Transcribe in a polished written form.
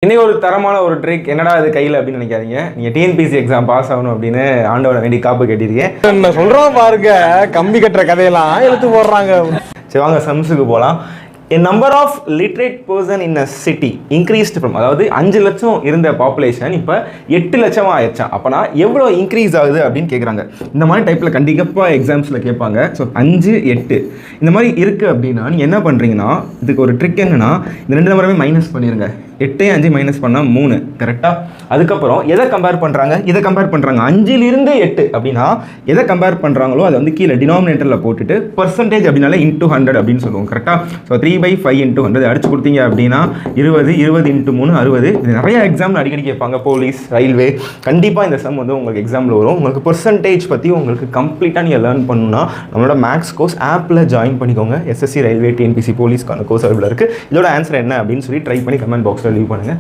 இன்னைக்கு ஒரு தரமான ஒரு ட்ரிக் என்னடா இது கையில் அப்படின்னு நினைக்காதீங்க. நீங்கள் டிஎன்பிசி எக்ஸாம் பாஸ் ஆகணும் அப்படின்னு ஆண்டவனை வேண்டி காப்பு கட்டிருக்கீங்க. என்ன சொல்கிறோம் பாருங்க, கம்பி கட்டுற கதையெல்லாம் எழுத்து போடுறாங்க. சரி வாங்க சம்ஸுக்கு போகலாம். A number of literate person in a city increased from, அதாவது 5 லட்சம் இருந்த பாப்புலேஷன் இப்போ 8 லட்சமாக ஆயிடுச்சான். அப்போனா எவ்வளோ இன்க்ரீஸ் ஆகுது அப்படின்னு கேட்குறாங்க. இந்த மாதிரி டைப்பில் கண்டிப்பாக எக்ஸாம்ஸில் கேட்பாங்க. ஸோ 5, 8 இந்த மாதிரி இருக்குது அப்படின்னா நீங்கள் என்ன பண்ணுறீங்கன்னா, இதுக்கு ஒரு ட்ரிக் என்னென்னா, இந்த 2 நம்பருமே மைனஸ் பண்ணிடுங்க. 8 5 மைனஸ் பண்ணால் 3 கரெக்டாக. அதுக்கப்புறம் எதை கம்பேர் பண்ணுறாங்க, இதை கம்பேர் பண்ணுறாங்க. 5லிருந்து 8 அப்படின்னா எதை கம்பேர் பண்ணுறாங்களோ அதை வந்து கீழே டினாமினேட்டரில் போட்டுட்டு பர்சன்டேஜ் அப்படின்னாலே இன்ட்டு 100 அப்படின்னு சொல்லுவோம் கரெக்டாக. ஸோ 3/5 இன்ட்டு 100 அடிச்சு கொடுத்தீங்க அப்படின்னா 20 20 இன்ட்டு 3 60. இது நிறைய எக்ஸாமில் அடிக்கடி கேட்பாங்க, போலீஸ், ரயில்வே. கண்டிப்பாக இந்த சம் வந்து உங்களுக்கு எக்ஸாமில் வரும். உங்களுக்கு பர்சன்டேஜ் பற்றி உங்களுக்கு கம்ப்ளீட்டாக நீங்கள் லேர்ன் பண்ணணும்னா நம்மளோட மேக்ஸ் கோர்ஸ் ஆப்பில் ஜாயின் பண்ணிக்கோங்க. எஸ்எஸ்சி, ரயில்வே, டிஎன்பிசி, போலீஸ்க்கான கோர்ஸ் அவைலபிளாக இருக்குது. இதோட ஆன்சர் என்ன அப்படின்னு சொல்லி ட்ரை பண்ணி கமெண்ட் பாக்ஸில் லீவ் பண்ணுங்கள்.